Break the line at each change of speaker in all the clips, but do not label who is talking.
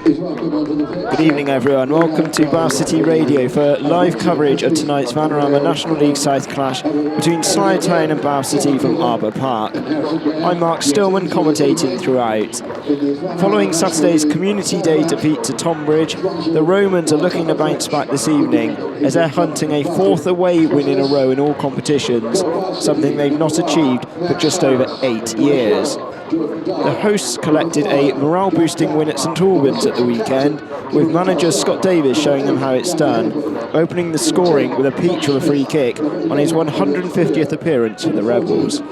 Good evening everyone, welcome to Bath City Radio for live coverage of tonight's Vanarama National League South clash between Slough Town and Bath City from Arbour Park. I'm Mark Stillman, commentating throughout. Following Saturday's Community Day defeat to Tonbridge, the Romans are looking to bounce back this evening as they're hunting a fourth away win in a row in all competitions, something they've not achieved for just over 8 years. The hosts collected a morale-boosting win at St Albans at the weekend, with manager Scott Davis showing them how it's done, opening the scoring with a peach of a free kick on his 150th appearance for the Rebels.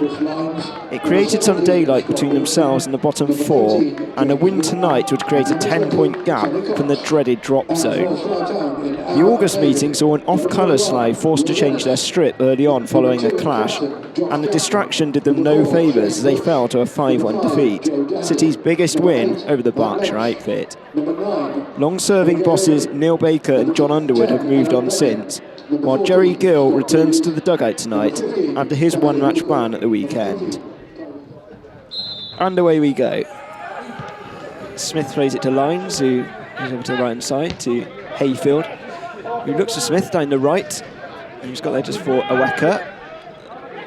It created some daylight between themselves and the bottom four, and a win tonight would create a 10-point gap from the dreaded drop zone. The August meeting saw an off-colour Slough forced to change their strip early on following the clash, and the distraction did them no favours as they fell to a 5-1 defeat, City's biggest win over the Berkshire outfit. Long-serving bosses Neil Baker and John Underwood have moved on since, while Jerry Gill returns to the dugout tonight after his one-match ban at the weekend. And away we go. Smith plays it to Lines, who goes over to the right-hand side to Hayfield, who looks to Smith down the right, and he's got there just for Aweka.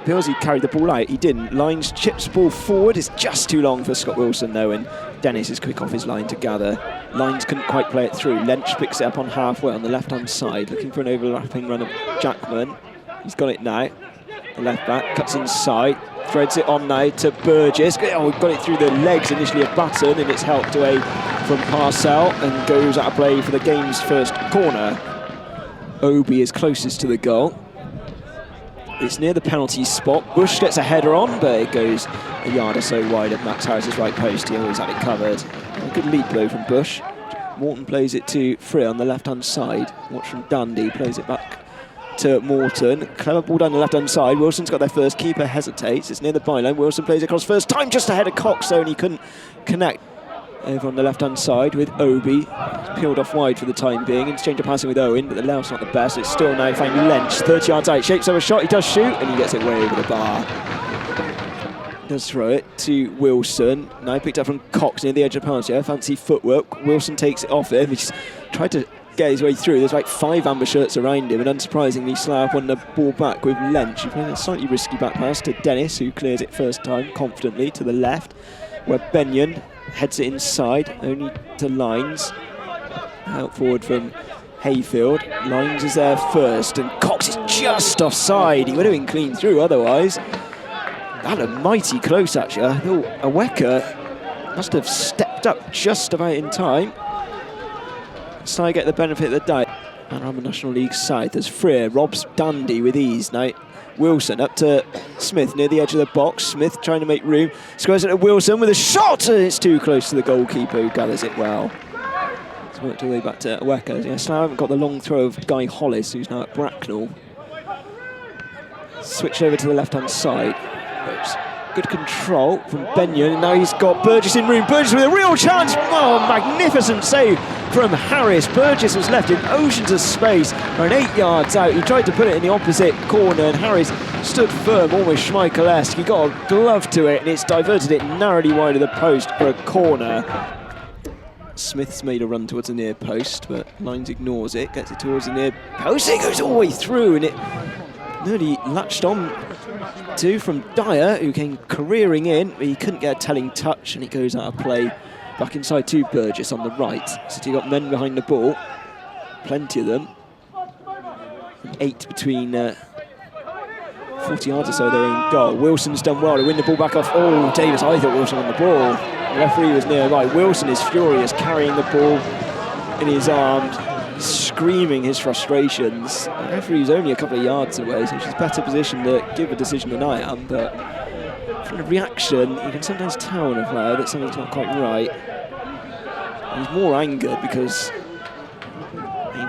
Feels he carried the ball out, he didn't. Lines chips ball forward, it's just too long for Scott Wilson though, and Dennis is quick off his line to gather. Lines couldn't quite play it through. Lench picks it up on halfway on the left-hand side, looking for an overlapping run of Jackman. He's got it now. The left back cuts inside, threads it on now to Burgess. Oh, got it through the legs initially of Batten, and it's helped away from Parcell and goes out of play for the game's first corner. Obi is closest to the goal. It's near the penalty spot. Bush gets a header on, but it goes a yard or so wide of Max Harris's right post. He always had it covered. A good lead blow from Bush. Morton plays it to Freer on the left-hand side. Watch from Dundee, plays it back to Morton. Clever ball down the left-hand side. Wilson's got their first. Keeper hesitates. It's near the byline. Wilson plays across first time, just ahead of Cox, though, and he couldn't connect. Over on the left-hand side with Obi. He's peeled off wide for the time being. Interchange of passing with Owen, but the layout's not the best. It's still now finding Lench, 30 yards out. Shapes over a shot, he does shoot, and he gets it way over the bar. Does throw it to Wilson. Now picked up from Cox near the edge of the penalty. Fancy footwork. Wilson takes it off him. He's tried to get his way through. There's like 5 amber shirts around him, and unsurprisingly, Slough won the ball back with Lench. He played a slightly risky back pass to Dennis, who clears it first time confidently to the left, where Benyon heads it inside, only to Lines. Out forward from Hayfield. Lines is there first, and Cox is just offside. He would have been clean through otherwise. That looked mighty close, actually. I thought Aweka must have stepped up just about in time. So I get the benefit of the doubt. Panorama National League South as Freer robs Dundee with ease. Now Wilson up to Smith near the edge of the box. Smith trying to make room. Squares it to Wilson with a shot, and it's too close to the goalkeeper, who gathers it well. It's worked all the way back to Aweka. Yeah, Slough haven't got the long throw of Guy Hollis, who's now at Bracknell. Switch over to the left-hand side. Good control from Benyon, and now he's got Burgess in room. Burgess with a real chance. Oh, magnificent save from Harris. Burgess was left in oceans of space, around 8 yards out. He tried to put it in the opposite corner, and Harris stood firm, almost Schmeichel-esque. He got a glove to it, and it's diverted it narrowly wide of the post for a corner. Smith's made a run towards the near post, but Lines ignores it, gets it towards the near post. It goes all the way through, and it nearly latched on to from Dyer, who came careering in, but he couldn't get a telling touch, and it goes out of play back inside to Burgess on the right. City got men behind the ball, plenty of them. 8 between 40 yards or so their own goal. Wilson's done well to win the ball back off. Oh, Davis, I thought Wilson on the ball. The referee was nearby. Wilson is furious, carrying the ball in his arms, screaming his frustrations. The referee's only a couple of yards away, so she's better positioned to give a decision than I am, but from the reaction, you can sometimes tell in a player that something's not quite right. He's more angered because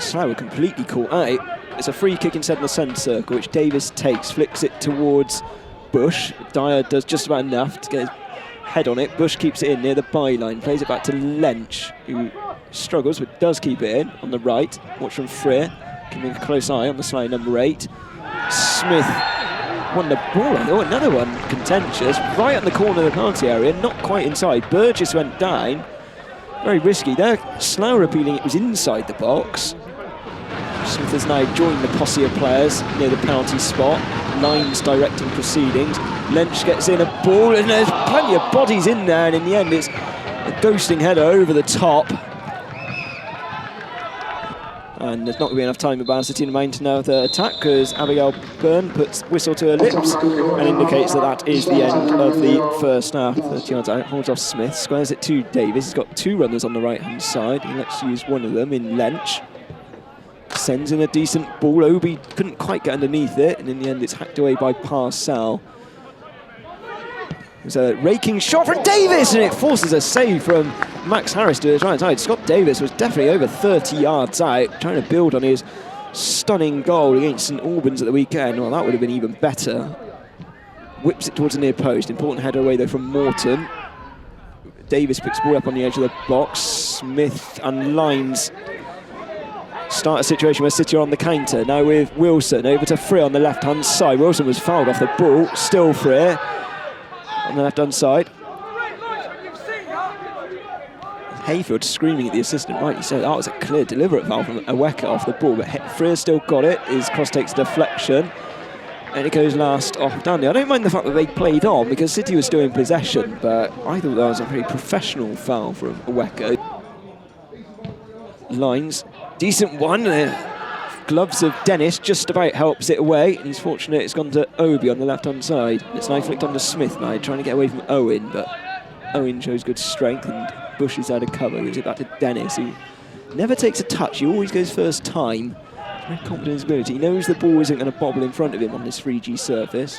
Slough were completely caught out. It's a free kick inside the centre circle, which Davis takes, flicks it towards Bush. Dyer does just about enough to get his head on it. Bush keeps it in near the byline, plays it back to Lench, who struggles but does keep it in on the right. Watch from Freer, keeping a close eye on the slide number 8. Smith won the ball, I thought. Another one contentious, right at the corner of the penalty area, not quite inside. Burgess went down, Very risky there. Slough appealing it was inside the box. Smith has now joined the posse of players near the penalty spot. Lines directing proceedings. Lynch gets in a ball, and there's plenty of bodies in there, and in the end it's a ghosting header over the top. And there's not going to be enough time for Bow City to mount another attack, because Abigail Byrne puts whistle to her lips and indicates that that is the end of the first half. 30 yards out, holds off Smith, squares it to Davis. He's got two runners on the right-hand side. He lets use one of them in Lynch. Sends in a decent ball. Obi couldn't quite get underneath it, and in the end it's hacked away by Parcell. It's a raking shot from Davis, and it forces a save from Max Harris to his right side. Scott Davis was definitely over 30 yards out, trying to build on his stunning goal against St Albans at the weekend. Well, that would have been even better. Whips it towards the near post. Important header away, though, from Morton. Davis picks the ball up on the edge of the box. Smith and Lines start a situation where City are on the counter. Now with Wilson, over to Freer on the left-hand side. Wilson was fouled off the ball. Still Freer on the left-hand side. Hayfield screaming at the assistant, right, he said that was a clear, deliberate foul from Oweka off the ball, but Freer still got it. His cross takes deflection, and it goes last off Dandy. I don't mind the fact that they played on, because City was still in possession, but I thought that was a very professional foul from Oweka. Lines, decent one. Gloves of Dennis just about helps it away, and he's fortunate it's gone to Obi on the left-hand side. It's now flicked onto Smith now, trying to get away from Owen, but Owen shows good strength, and Bush is out of cover. Gives it back to Dennis, who never takes a touch. He always goes first time. Very confident in his ability. He knows the ball isn't going to bobble in front of him on this 3G surface.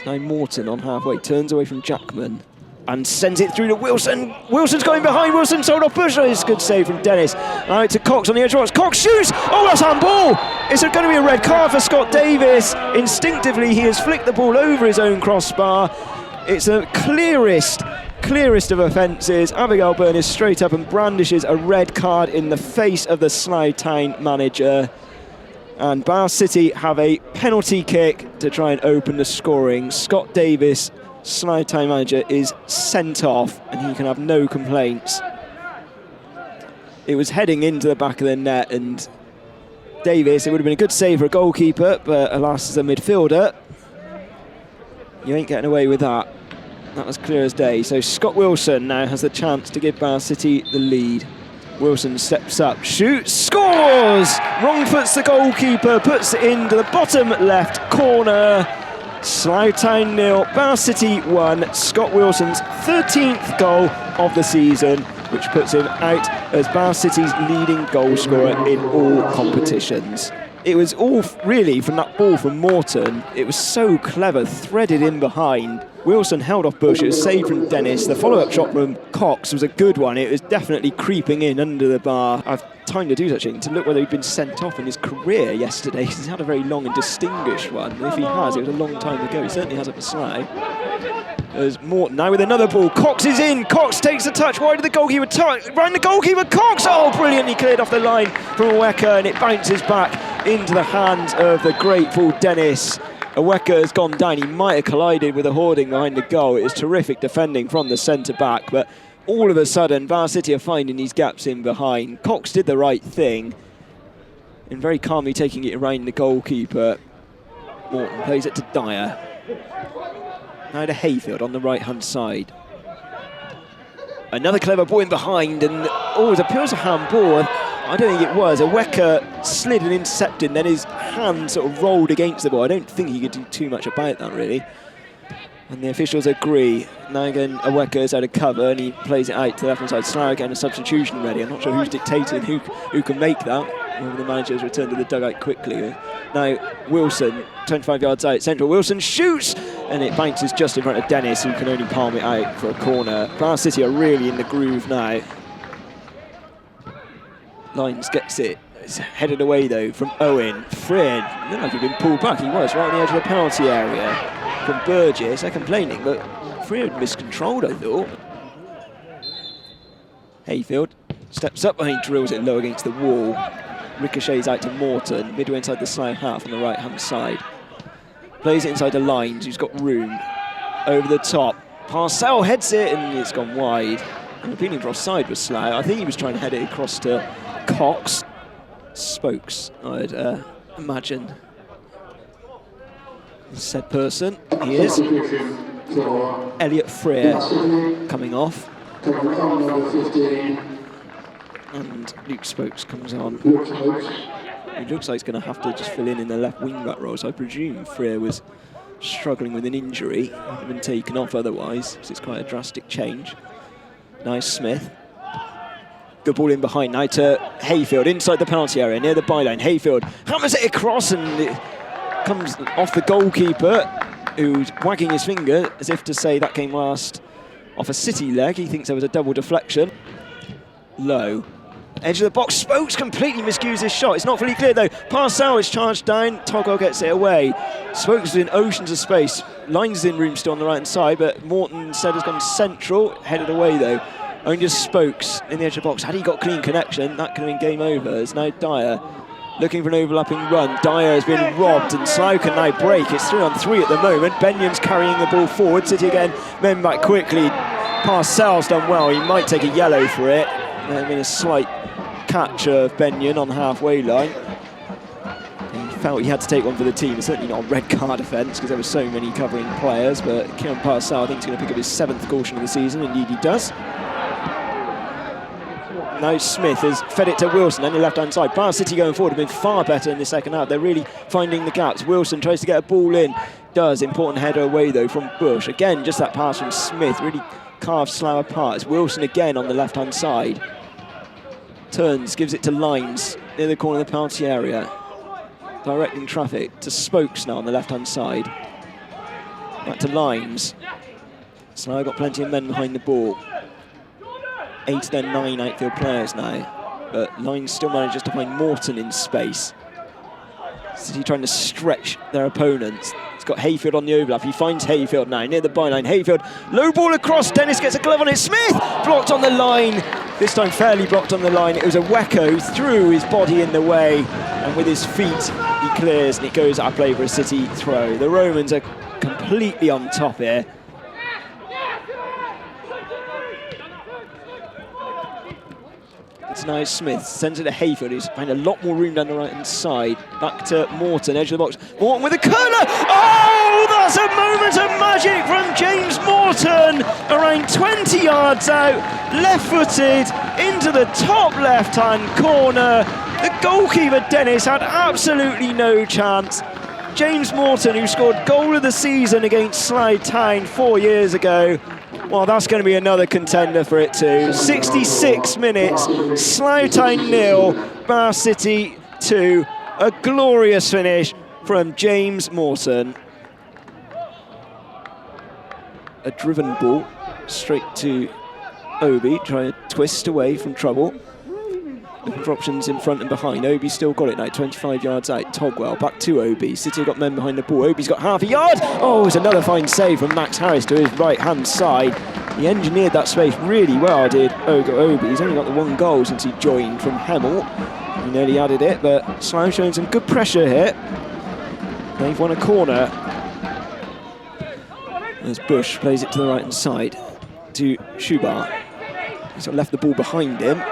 Now Morton on halfway, turns away from Jackman and sends it through to Wilson. Wilson's going behind. Wilson sold off Bush. It's a good save from Dennis. Now to Cox on the edge. Cox shoots. Oh, that's handball. It's going to be a red card for Scott Davis. Instinctively, he has flicked the ball over his own crossbar. It's the clearest of offences. Abigail Byrne is straight up and brandishes a red card in the face of the Slough Town manager. And Bow City have a penalty kick to try and open the scoring. Scott Davis, Slough Town manager, is sent off, and he can have no complaints. It was heading into the back of the net, and Davis, it would have been a good save for a goalkeeper, but alas, as a midfielder, you ain't getting away with that. That was clear as day. So Scott Wilson now has the chance to give Bow City the lead. Wilson steps up, shoots, scores! Wrong foots the goalkeeper, puts it into the bottom left corner. Slough Town 0, Bow City 1. Scott Wilson's 13th goal of the season, which puts him out as Bow City's leading goal scorer in all competitions. It was all really from that ball from Morton. It was so clever, threaded in behind. Wilson held off Bush. It was saved from Dennis. The follow-up shot from Cox was a good one. It was definitely creeping in under the bar. I've time to do such a thing, to look whether he'd been sent off in his career yesterday. He's had a very long and distinguished one. And if he has, it was a long time ago. He certainly has it for Slough. There's Morton now with another ball. Cox is in. Cox takes a touch. Wide of the goalkeeper. Round the goalkeeper. Cox! Oh, brilliantly cleared off the line from Oweka, and it bounces back into the hands of the grateful Dennis. Oweka has gone down. He might have collided with a hoarding behind the goal. It is terrific defending from the centre-back, but all of a sudden, Bow City are finding these gaps in behind. Cox did the right thing and very calmly taking it around the goalkeeper. Morton plays it to Dyer. Now to Hayfield on the right-hand side. Another clever ball in behind, and oh, it appears a handball. I don't think it was. Oweka slid and intercepted, and then his hand sort of rolled against the ball. I don't think he could do too much about that, really. And the officials agree. Now again, Oweka is out of cover, and he plays it out to the left-hand side. Slough again, a substitution ready. I'm not sure who's dictating who can make that. One of the managers returned to the dugout quickly. Now Wilson, 25 yards out, central. Wilson shoots, and it bounces just in front of Dennis, who can only palm it out for a corner. Bow City are really in the groove now. Lines gets it. It's headed away though from Owen. Fred, looked like he'd been pulled back. He was right on the edge of the penalty area from Burgess. They're complaining, but Fred miscontrolled, I thought. Hayfield steps up and he drills it low against the wall. Ricochets out to Morton, midway inside the Slough half on the right-hand side. Plays it inside the Lines, who's got room. Over the top. Parcell heads it, and it's gone wide. Appealing for offside was Slough. I think he was trying to head it across to Cox. Spokes, I'd imagine. Said person, he is. Elliot Freer coming off. And Luke Spokes comes on. He looks like he's going to have to just fill in the left wing-back role, so I presume Freer was struggling with an injury. He would have been taken off otherwise, because it's quite a drastic change. Nice Smith. Good ball in behind now to Hayfield, inside the penalty area, near the byline. Hayfield hammers it across, and it comes off the goalkeeper, who's wagging his finger as if to say that came last off a City leg. He thinks there was a double deflection. Low. Edge of the box, Spokes completely miscues his shot. It's not fully clear though. 𝗛𝗚𝗛𝗛 is charged down, Togwell gets it away. Spokes is in oceans of space. Lines in room still on the right hand side, but Morton instead has gone central, headed away though. Only just Spokes in the edge of the box. Had he got clean connection, that could have been game over. It's now Dyer looking for an overlapping run. Dyer has been robbed and Slough can now break. It's 3-on-3 at the moment. Benyon's carrying the ball forward. City again, men back quickly. 𝗛𝗚𝗛𝗛's done well. He might take a yellow for it. There's been a slight catch of Benyon on the halfway line. He felt he had to take one for the team. It's certainly not a red card offence because there were so many covering players, but Kieran 𝗛𝗚𝗛𝗛 I think is going to pick up his 7th caution of the season, indeed he does. Now Smith has fed it to Wilson on the left-hand side. Bath City going forward have been far better in the second half. They're really finding the gaps. Wilson tries to get a ball in. Does. Important header away though from Bush. Again, just that pass from Smith really carves Slough apart. It's Wilson again on the left-hand side. Turns, gives it to Lines near the corner of the penalty area. Directing traffic to Spokes now on the left-hand side. Back to Lines. Slough got plenty of men behind the ball. 8 of their 9 outfield players now. But Lines still manages to find Morton in space. City trying to stretch their opponents. He's got Hayfield on the overlap. He finds Hayfield now near the byline. Hayfield, low ball across. Dennis gets a glove on it. Smith blocked on the line. This time fairly blocked on the line. It was 𝗛𝗚𝗚𝗛𝗚 threw his body in the way, and with his feet he clears, and it goes out of play for a City throw. The Romans are completely on top here. It's now Smith, sends it to Hayfield, who's found a lot more room down the right-hand side. Back to Morton, edge of the box. Morton with a curler! Oh, that's a moment of magic from James Morton! Around 20 yards out, left-footed, into the top left-hand corner. The goalkeeper, Dennis, had absolutely no chance. James Morton, who scored goal of the season against Slough Town 4 years ago. Well, that's going to be another contender for it too. 66 minutes, Slough Town 0, Bath City 2. A glorious finish from James Morton. A driven ball straight to Obi, trying to twist away from trouble. Looking for options in front and behind. Obi's still got it now, 25 yards out. Togwell back to Obi. City got men behind the ball. Obi's got half a yard. Oh, it's another fine save from Max Harris to his right-hand side. He engineered that space really well, did Obi. He's only got the 1 goal since he joined from Hemel. He nearly added it, but Slough showing some good pressure here. They've won a corner. As Bush plays it to the right-hand side to 𝗛𝗛𝗛𝗛𝗛. He's left the ball behind him.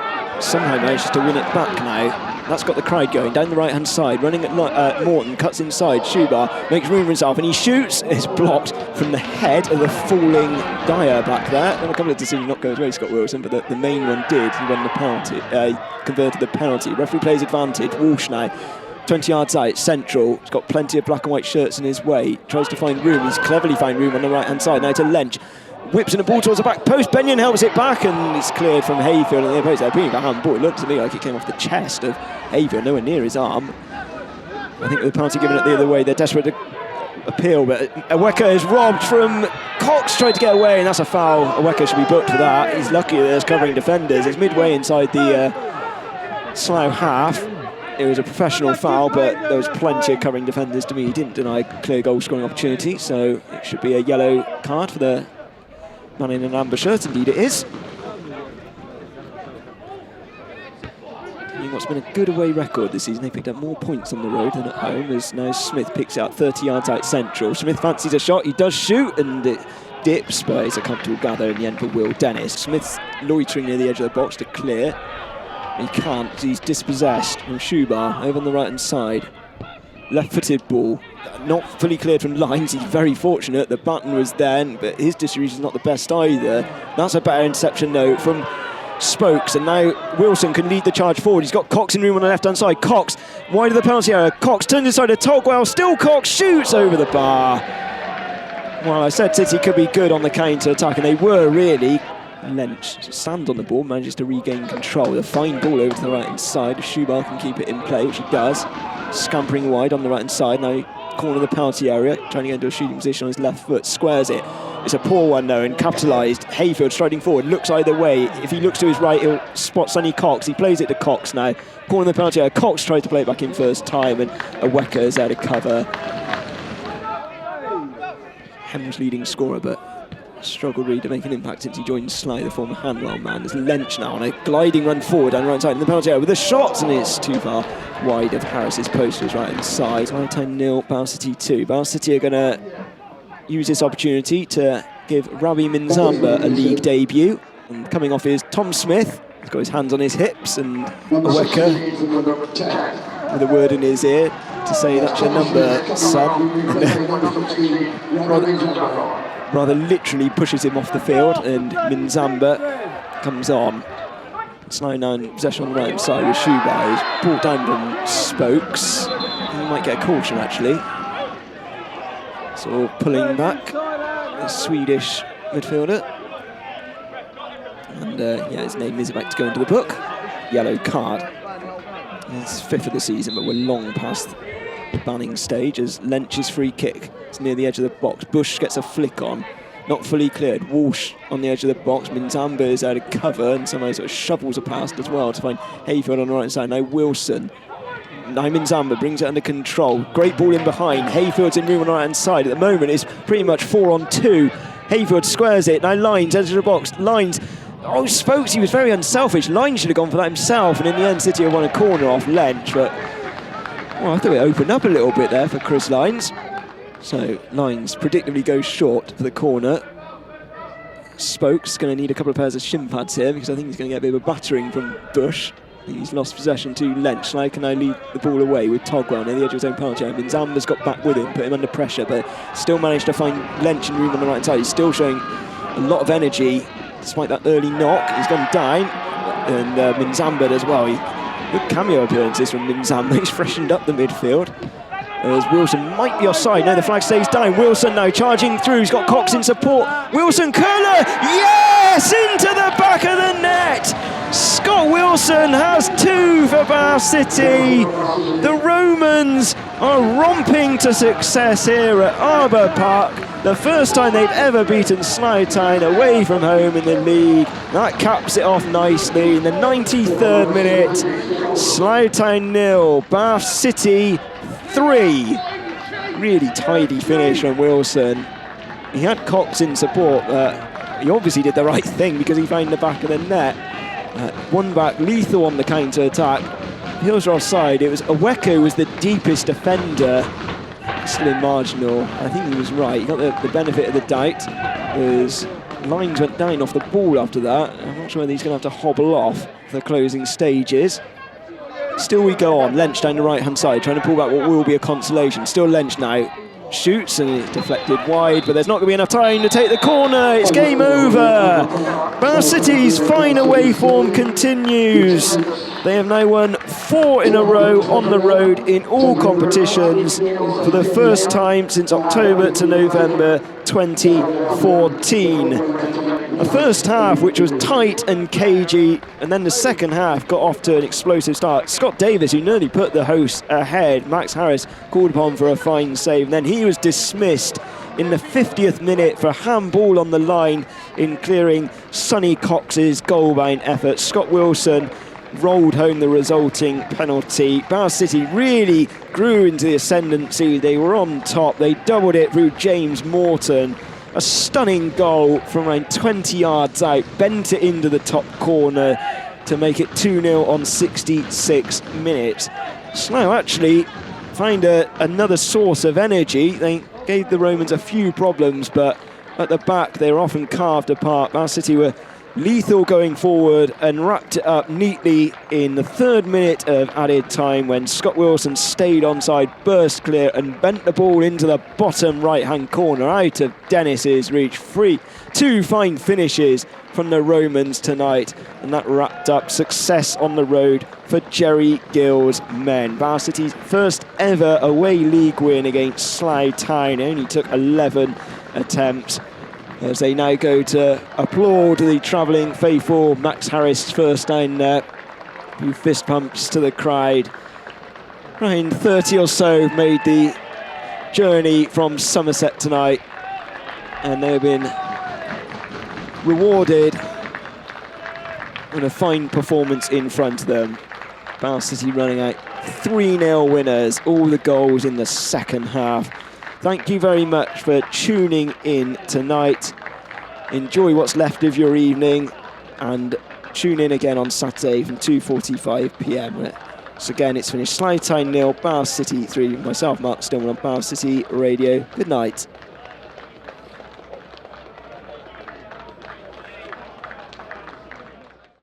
Somehow manages to win it back now. That's got the crowd going down the right-hand side, running at Morton, cuts inside. 𝗛𝗛𝗛𝗛 makes room for himself, and he shoots. It's blocked from the head of the falling Dyer back there. And a couple of decisions not go his way, Scott Wilson, but the main one did. He won the penalty, converted the penalty. Referee plays advantage. Walsh now, 20 yards out, central. He's got plenty of black and white shirts in his way. Tries to find room. He's cleverly found room on the right-hand side. Now to Lynch. Whips in the ball towards the back post. Benyon helps it back, and it's cleared from Hayfield in the opposite. They're being behind ball. It looked to me like it came off the chest of Hayfield, nowhere near his arm. I think with the penalty given it the other way, they're desperate to appeal, but 𝗛𝗚𝗚𝗛𝗚𝗛 is robbed from Cox, tried to get away, and that's a foul. 𝗛𝗚𝗚𝗛𝗚𝗛 should be booked for that. He's lucky that there's covering defenders. It's midway inside the Slough half. It was a professional foul, but there was plenty of covering defenders. To me, he didn't deny clear goal scoring opportunity, so it should be a yellow card for the man in an amber shirt. Indeed it is. What's been a good away record this season. They picked up more points on the road than at home, as now Smith picks out 30 yards out central. Smith fancies a shot, he does shoot, and it dips, but it's a comfortable gather in the end for Will Dennis. Smith's loitering near the edge of the box to clear. He can't, he's dispossessed from 𝗛𝗚𝗛 over on the right-hand side. Left-footed ball, not fully cleared from lines. He's very fortunate that Batten was there, but his distribution is not the best either. That's a better interception though from Spokes, and now Wilson can lead the charge forward. He's got Cox in room on the left-hand side. Cox, wide of the penalty area. Cox turns inside to Togwell. Still Cox, shoots over the bar. Well, I said City could be good on the counter-attack, and they were really. Lynch stands on the ball, manages to regain control. A fine ball over to the right-hand side. 𝗛𝗚𝗛 can keep it in play, which he does. Scampering wide on the right-hand side. Now corner of the penalty area, trying to get into a shooting position on his left foot. Squares it. It's a poor one though, and capitalised. Hayfield striding forward, looks either way. If he looks to his right, he'll spot Sonny Cox. He plays it to Cox now. Corner of the penalty area. Cox tries to play it back in first time, and Oweka is there to cover. Hem's leading scorer, but struggled really to make an impact since he joined Slough, the former Hanwell man. There's Lynch now on a gliding run forward down the right side in the penalty area with a shot, and it's too far wide of Harris's post to his right hand side. Slide 0, Bow City 2. Bow City are going to use this opportunity to give Ravi Minzamba a league debut. And coming off is Tom Smith. He's got his hands on his hips, and Oweka with a word in his ear to say, "That's your number, son." rather literally pushes him off the field, and Minzamba comes on. Slough now in possession on the right side with 𝗛𝗚𝗛. He's brought down from Spokes. He might get a caution actually. So pulling back, the Swedish midfielder. And yeah, his name is about to go into the book. Yellow card. It's 5th of the season, but we're long past the banning stage as Lynch's free kick. It's near the edge of the box. Bush gets a flick on, not fully cleared. Walsh on the edge of the box. Minzamba is there to cover and somehow sort of shovels a past as well to find Hayfield on the right side. Now Wilson. Now Minzamba brings it under control. Great ball in behind. Hayfield's in room on the right hand side. At the moment it's pretty much 4-on-2. Hayfield squares it. Now Lines, edge of the box. Lines. Oh, Spokes, he was very unselfish. Lines should have gone for that himself, and in the end City have won a corner off Lynch, but well, I thought it opened up a little bit there for Chris Lines. So Lines predictably goes short for the corner. Spokes going to need a couple of pairs of shin pads here because I think he's going to get a bit of a battering from Bush. I think he's lost possession to Lynch. Now can I lead the ball away with Togwell near the edge of his own penalty area. Minzamba's got back with him, put him under pressure, but still managed to find Lynch in room on the right side. He's still showing a lot of energy despite that early knock. He's gone down, and Minzamba as well. Good cameo appearances from Minzamba. He's freshened up the midfield. As Wilson might be offside. No, the flag stays down. Wilson now charging through. He's got Cox in support. Wilson curler. Yes! Into the back of the net. Scott Wilson has 2 for Bow City. The Romans are romping to success here at Arbour Park. The first time they've ever beaten Slough Town away from home in the league. That caps it off nicely. In the 93rd minute, Slough Town 0, Bow City 3. Really tidy finish from Wilson. He had Cox in support, but he obviously did the right thing because he found the back of the net. One back, lethal on the counter-attack. Heels are offside. It was Oweka who was the deepest defender. Still in marginal. I think he was right. He got the benefit of the doubt. His Lines went down off the ball after that. I'm not sure whether he's going to have to hobble off for the closing stages. Still we go on. Lynch down the right-hand side, trying to pull back what will be a consolation. Still Lynch now. Shoots and it's deflected wide, but there's not going to be enough time to take the corner. It's game over. Bow City's fine away form continues. They have now won 4 in a row on the road in all competitions for the first time since October to November 2014. A first half which was tight and cagey, and then the second half got off to an explosive start. Scott Davis, who nearly put the hosts ahead, Max Harris called upon for a fine save, and then he was dismissed in the 50th minute for a handball on the line in clearing Sonny Cox's goal-bound effort. Scott Wilson rolled home the resulting penalty. Bow City really grew into the ascendancy. They were on top. They doubled it through James Morton. A stunning goal from around 20 yards out, bent it into the top corner to make it 2-0 on 66 minutes. Slough actually find another source of energy. They gave the Romans a few problems, but at the back, they were often carved apart. Bow City were lethal going forward and wrapped it up neatly in the 3rd minute of added time when Scott Wilson stayed onside, burst clear and bent the ball into the bottom right-hand corner out of Dennis's reach. 2 fine finishes from the Romans tonight, and that wrapped up success on the road for Jerry Gill's men. Bow City's first ever away league win against Slough Town. It only took 11 attempts, as they now go to applaud the travelling faithful. Max Harris first down there, a few fist pumps to the crowd. Around 30 or so made the journey from Somerset tonight, and they've been rewarded with a fine performance in front of them. Bow City running out 3-0 winners, all the goals in the second half. Thank you very much for tuning in tonight. Enjoy what's left of your evening, and tune in again on Saturday from 2:45 p.m. So again, it's finished Slough Town 0, Bow City 3. Myself, Mark Stillman, on Bow City Radio. Good night.